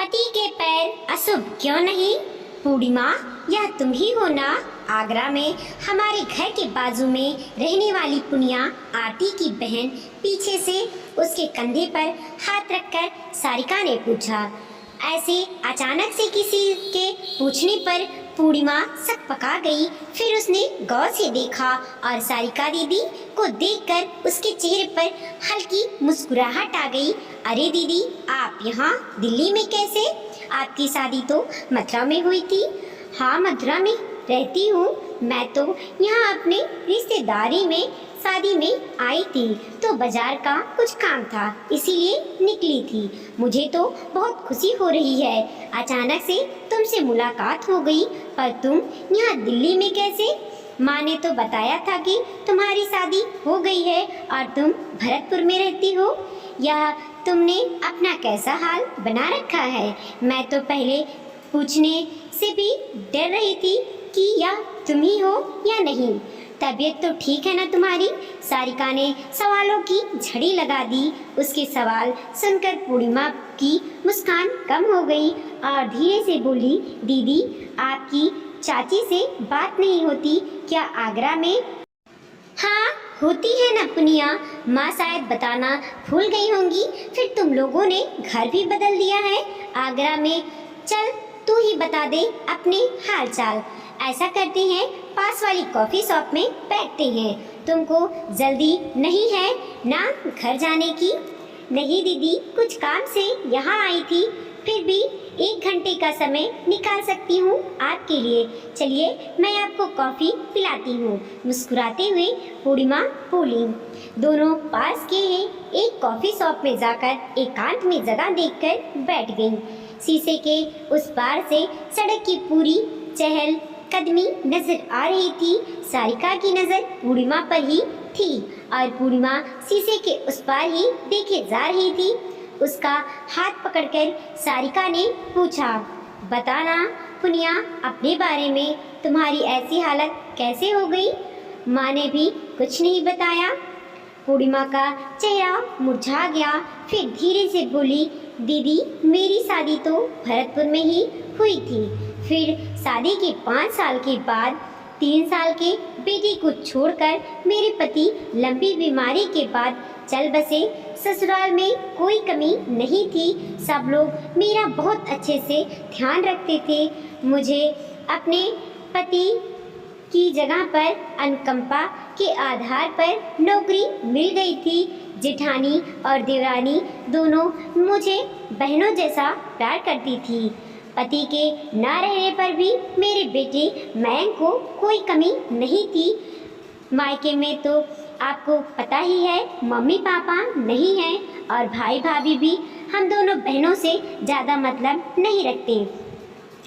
पति के पैर अशुभ क्यों नहीं? पूर्णिमा, यह तुम ही हो ना? आगरा में हमारे घर के बाजू में रहने वाली पुनिया आरती की बहन पीछे से उसके कंधे पर हाथ रखकर सारिका ने पूछा। ऐसे अचानक से किसी के पूछने पर पूर्णिमा सकपका गई। फिर उसने गौर से देखा और सारिका दीदी को देखकर उसके चेहरे पर हल्की मुस्कुराहट आ गई। अरे दीदी, आप यहाँ दिल्ली में कैसे? आपकी शादी तो मथुरा में हुई थी। हाँ, मथुरा में रहती हूँ। मैं तो यहाँ अपने रिश्तेदारी में शादी में आई थी, तो बाजार का कुछ काम था, इसीलिए निकली थी। मुझे तो बहुत खुशी हो रही है, अचानक से तुमसे मुलाकात हो गई। पर तुम यहाँ दिल्ली में कैसे? माँ ने तो बताया था कि तुम्हारी शादी हो गई है और तुम भरतपुर में रहती हो। या तुमने अपना कैसा हाल बना रखा है? मैं तो पहले पूछने से भी डर रही थी कि या तुम ही हो या नहीं। तबीयत तो ठीक है ना तुम्हारी? सारिका ने सवालों की झड़ी लगा दी। उसके सवाल सुनकर पूर्णिमा की मुस्कान कम हो गई और धीरे से बोली, दीदी, आपकी चाची से बात नहीं होती क्या आगरा में? हाँ, होती है ना पुनिया, माँ शायद बताना भूल गई होंगी। फिर तुम लोगों ने घर भी बदल दिया है आगरा में। चल तू ही बता दे अपने हाल चाल। ऐसा करते हैं, पास वाली कॉफी शॉप में बैठते हैं। तुमको जल्दी नहीं है ना घर जाने की? नहीं दीदी, कुछ काम से यहाँ आई थी, फिर भी 1 घंटे का समय निकाल सकती हूँ आपके लिए। चलिए मैं आपको कॉफ़ी पिलाती हूँ, मुस्कुराते हुए पूर्णिमा बोली। दोनों पास के एक कॉफ़ी शॉप में जाकर एकांत में जगह देखकर बैठ गईं। शीशे के उस पार से सड़क की पूरी चहल कदमी नजर आ रही थी। सारिका की नज़र पूर्णिमा पर ही थी और पूर्णिमा शीशे के उस पार ही देखे जा रही थी। उसका हाथ पकड़कर सारिका ने पूछा, बताना पुनिया, अपने बारे में तुम्हारी ऐसी हालत कैसे हो गई? माँ ने भी कुछ नहीं बताया। पूर्णिमा का चेहरा मुरझा गया। फिर धीरे से बोली, दीदी, मेरी शादी तो भरतपुर में ही हुई थी। फिर शादी के 5 साल के बाद 3 साल के बेटी को छोड़कर मेरे पति लंबी बीमारी के बाद चल बसे। ससुराल में कोई कमी नहीं थी, सब लोग मेरा बहुत अच्छे से ध्यान रखते थे। मुझे अपने पति की जगह पर अनुकंपा के आधार पर नौकरी मिल गई थी। जेठानी और देवरानी दोनों मुझे बहनों जैसा प्यार करती थी। पति के ना रहने पर भी मेरे बेटे मयंक को कोई कमी नहीं थी। मायके में तो आपको पता ही है, मम्मी पापा नहीं हैं और भाई भाभी भी हम दोनों बहनों से ज़्यादा मतलब नहीं रखते,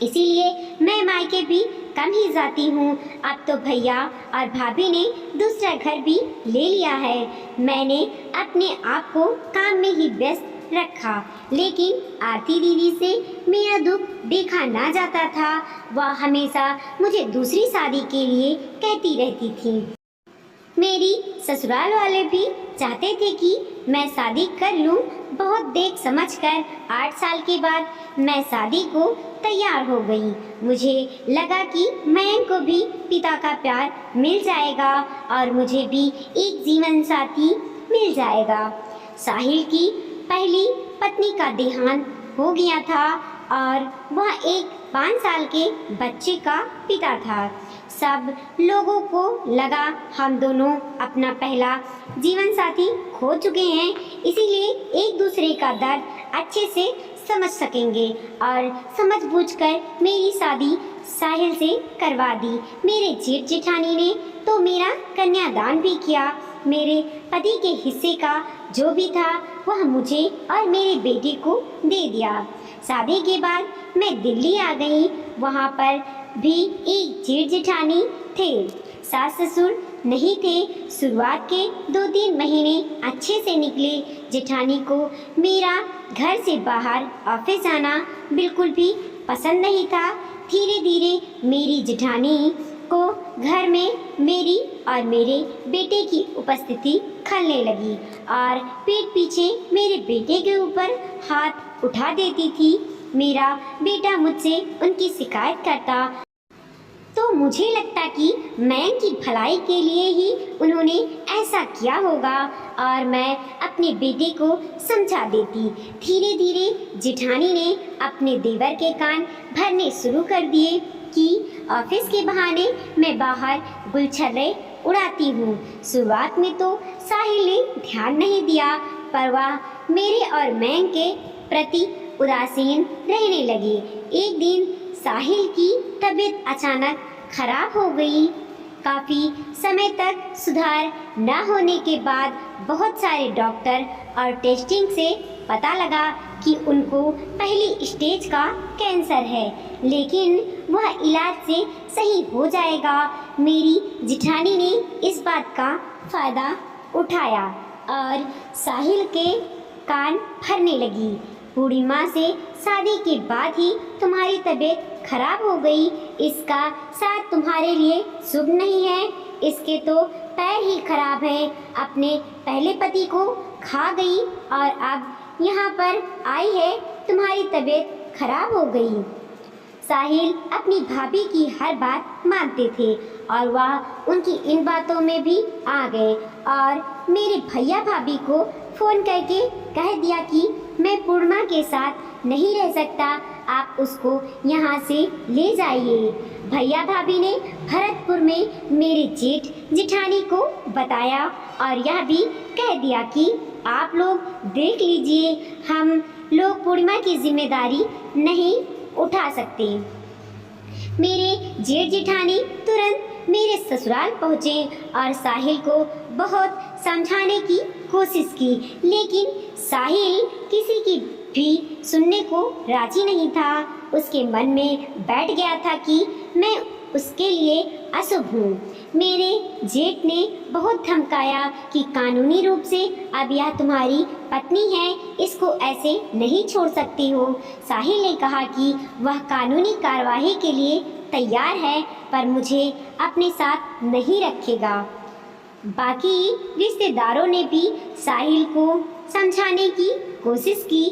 इसीलिए मैं मायके भी कम ही जाती हूँ। अब तो भैया और भाभी ने दूसरा घर भी ले लिया है। मैंने अपने आप को काम में ही व्यस्त रखा, लेकिन आरती दीदी से मेरा दुख देखा ना जाता था। वह हमेशा मुझे दूसरी शादी के लिए कहती रहती थी। मेरी ससुराल वाले भी चाहते थे कि मैं शादी कर लूं। बहुत देख समझकर 8 साल के बाद मैं शादी को तैयार हो गई। मुझे लगा कि मयंक को भी पिता का प्यार मिल जाएगा और मुझे भी एक जीवन साथी मिल जाएगा। साहिल की पहली पत्नी का देहांत हो गया था और वह एक 5 साल के बच्चे का पिता था। सब लोगों को लगा हम दोनों अपना पहला जीवन साथी खो चुके हैं, इसीलिए एक दूसरे का दर्द अच्छे से समझ सकेंगे और समझबूझकर मेरी शादी साहिल से करवा दी। मेरे जेठ जेठानी ने तो मेरा कन्यादान भी किया। मेरे पति के हिस्से का जो भी था वह मुझे और मेरे बेटे को दे दिया। शादी के बाद मैं दिल्ली आ गई। वहाँ पर भी एक जेठ जेठानी थे, सास ससुर नहीं थे। शुरुआत के 2-3 महीने अच्छे से निकले। जेठानी को मेरा घर से बाहर ऑफिस जाना बिल्कुल भी पसंद नहीं था। धीरे धीरे मेरी जेठानी को घर में मेरी और मेरे बेटे की उपस्थिति खलने लगी और पीठ पीछे मेरे बेटे के ऊपर हाथ उठा देती थी। मेरा बेटा मुझसे उनकी शिकायत करता तो मुझे लगता कि मयंक की भलाई के लिए ही उन्होंने ऐसा किया होगा और मैं अपने बेटे को समझा देती। धीरे धीरे जेठानी ने अपने देवर के कान भरने शुरू कर दिए कि ऑफिस के बहाने मैं बाहर गुलछर्रे उड़ाती हूँ। शुरुआत में तो साहिल ने ध्यान नहीं दिया, पर वह मेरे और मयंक के प्रति उदासीन रहने लगे। एक दिन साहिल की तबीयत अचानक खराब हो गई। काफ़ी समय तक सुधार न होने के बाद बहुत सारे डॉक्टर और टेस्टिंग से पता लगा कि उनको पहली स्टेज का कैंसर है, लेकिन वह इलाज से सही हो जाएगा। मेरी जेठानी ने इस बात का फ़ायदा उठाया और साहिल के कान भरने लगी। बूढ़ी माँ से शादी के बाद ही तुम्हारी तबीयत खराब हो गई, इसका साथ तुम्हारे लिए शुभ नहीं है। इसके तो पैर ही खराब है, अपने पहले पति को खा गई और अब यहाँ पर आई है, तुम्हारी तबीयत खराब हो गई। साहिल अपनी भाभी की हर बात मानते थे और वह उनकी इन बातों में भी आ गए और मेरे भैया भाभी को फ़ोन करके कह दिया कि मैं पूर्णिमा के साथ नहीं रह सकता, आप उसको यहाँ से ले जाइए। भैया भाभी ने भरतपुर में मेरे जेठ जेठानी को बताया और यह भी कह दिया कि आप लोग देख लीजिए, हम लोग पूर्णिमा की जिम्मेदारी नहीं उठा सकते। मेरे जेठ जेठानी तुरंत मेरे ससुराल पहुँचे और साहिल को बहुत समझाने की कोशिश की, लेकिन साहिल किसी की भी सुनने को राजी नहीं था। उसके मन में बैठ गया था कि मैं उसके लिए अशुभ हूँ। मेरे जेठ ने बहुत धमकाया कि कानूनी रूप से अब यह तुम्हारी पत्नी है, इसको ऐसे नहीं छोड़ सकती हो। साहिल ने कहा कि वह कानूनी कार्रवाई के लिए तैयार है, पर मुझे अपने साथ नहीं रखेगा। बाकी रिश्तेदारों ने भी साहिल को समझाने की कोशिश की,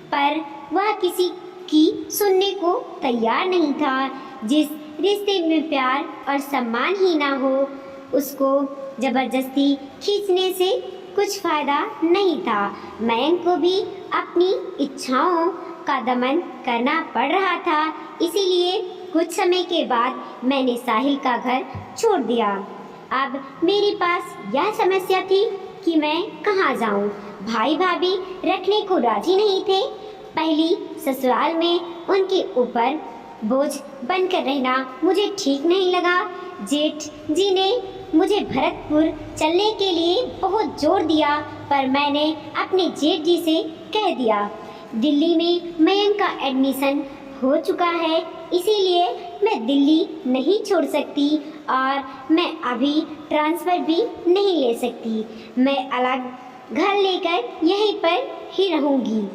पर वह किसी की सुनने को तैयार नहीं था। जिस रिश्ते में प्यार और सम्मान ही ना हो, उसको ज़बरदस्ती खींचने से कुछ फ़ायदा नहीं था। मयंक को भी अपनी इच्छाओं का दमन करना पड़ रहा था, इसीलिए कुछ समय के बाद मैंने साहिल का घर छोड़ दिया। अब मेरे पास यह समस्या थी कि मैं कहाँ जाऊँ। भाई भाभी रखने को राजी नहीं थे। पहली ससुराल में उनके ऊपर बोझ बनकर रहना मुझे ठीक नहीं लगा। जेठ जी ने मुझे भरतपुर चलने के लिए बहुत जोर दिया, पर मैंने अपने जेठ जी से कह दिया दिल्ली में मयंक का एडमिशन हो चुका है, इसीलिए मैं दिल्ली नहीं छोड़ सकती और मैं अभी ट्रांसफ़र भी नहीं ले सकती। मैं अलग घर लेकर यहीं पर ही रहूँगी।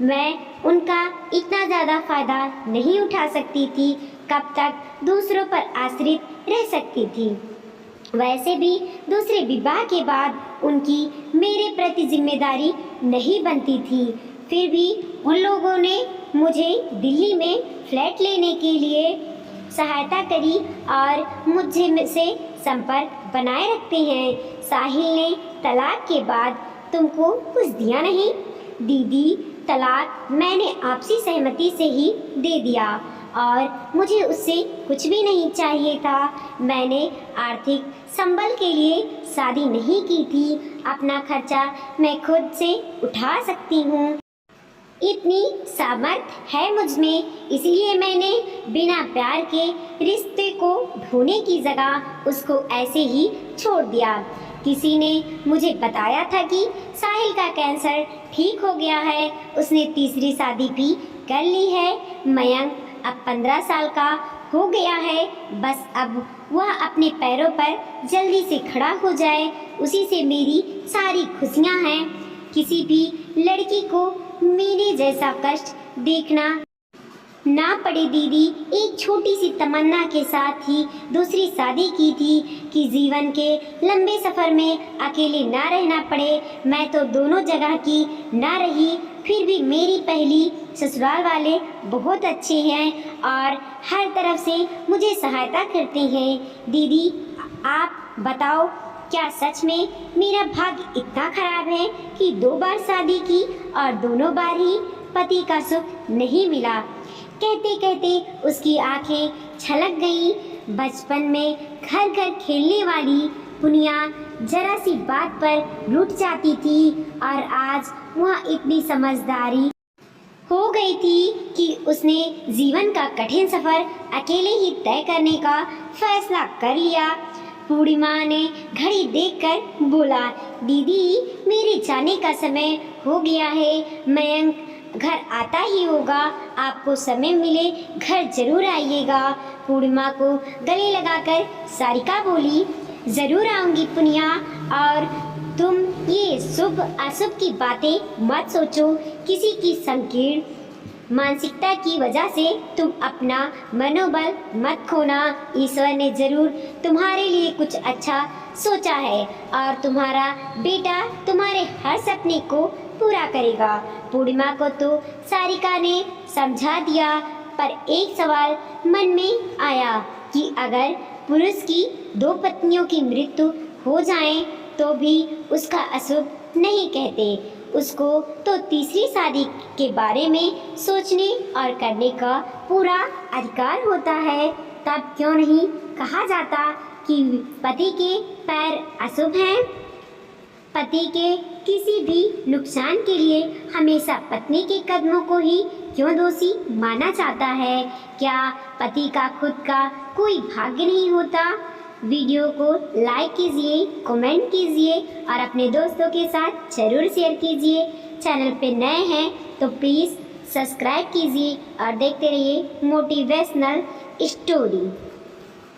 मैं उनका इतना ज़्यादा फ़ायदा नहीं उठा सकती थी, कब तक दूसरों पर आश्रित रह सकती थी। वैसे भी दूसरे विवाह के बाद उनकी मेरे प्रति जिम्मेदारी नहीं बनती थी। फिर भी उन लोगों ने मुझे दिल्ली में फ्लैट लेने के लिए सहायता करी और मुझे से संपर्क बनाए रखते हैं। साहिल ने तलाक के बाद तुमको कुछ दिया नहीं? दीदी, तलाक मैंने आपसी सहमति से ही दे दिया और मुझे उससे कुछ भी नहीं चाहिए था। मैंने आर्थिक संबल के लिए शादी नहीं की थी। अपना खर्चा मैं खुद से उठा सकती हूँ। इतनी सामर्थ्य है मुझ में, इसलिए मैंने बिना प्यार के रिश्ते को ढूंढने की जगह उसको ऐसे ही छोड़ दिया। किसी ने मुझे बताया था कि साहिल का कैंसर ठीक हो गया है, उसने तीसरी शादी भी कर ली है। मयंक अब 15 साल का हो गया है, बस अब वह अपने पैरों पर जल्दी से खड़ा हो जाए, उसी से मेरी सारी खुशियां हैं। किसी भी लड़की को मेरे जैसा कष्ट देखना ना पड़े दीदी, एक छोटी सी तमन्ना के साथ ही दूसरी शादी की थी कि जीवन के लंबे सफ़र में अकेले ना रहना पड़े। मैं तो दोनों जगह की ना रही, फिर भी मेरी पहली ससुराल वाले बहुत अच्छे हैं और हर तरफ से मुझे सहायता करते हैं। दीदी आप बताओ, क्या सच में मेरा भाग्य इतना खराब है कि 2 बार शादी की और दोनों बार ही पति का सुख नहीं मिला। कहते कहते उसकी आंखें छलक गईं। बचपन में घर घर खेलने वाली पुनिया जरा सी बात पर रूठ जाती थी और आज वह इतनी समझदारी हो गई थी कि उसने जीवन का कठिन सफ़र अकेले ही तय करने का फैसला कर लिया। पूर्णिमा ने घड़ी देखकर बोला, दीदी मेरे जाने का समय हो गया है, मयंक घर आता ही होगा, आपको समय मिले घर जरूर आइएगा। पूर्णिमा को गले लगाकर सारिका बोली, ज़रूर आऊँगी पुनिया, और तुम ये शुभ अशुभ की बातें मत सोचो। किसी की संकीर्ण मानसिकता की वजह से तुम अपना मनोबल मत खोना। ईश्वर ने जरूर तुम्हारे लिए कुछ अच्छा सोचा है और तुम्हारा बेटा तुम्हारे हर सपने को पूरा करेगा। पूर्णिमा को तो सारिका ने समझा दिया, पर एक सवाल मन में आया कि अगर पुरुष की 2 पत्नियों की मृत्यु हो जाए तो भी उसका अशुभ नहीं कहते। उसको तो तीसरी शादी के बारे में सोचने और करने का पूरा अधिकार होता है। तब क्यों नहीं कहा जाता कि पति के पैर अशुभ हैं? पति के किसी भी नुकसान के लिए हमेशा पत्नी के कदमों को ही क्यों दोषी माना जाता है? क्या पति का खुद का कोई भाग्य नहीं होता? वीडियो को लाइक कीजिए, कमेंट कीजिए और अपने दोस्तों के साथ ज़रूर शेयर कीजिए। चैनल पे नए हैं तो प्लीज़ सब्सक्राइब कीजिए और देखते रहिए मोटिवेशनल स्टोरी।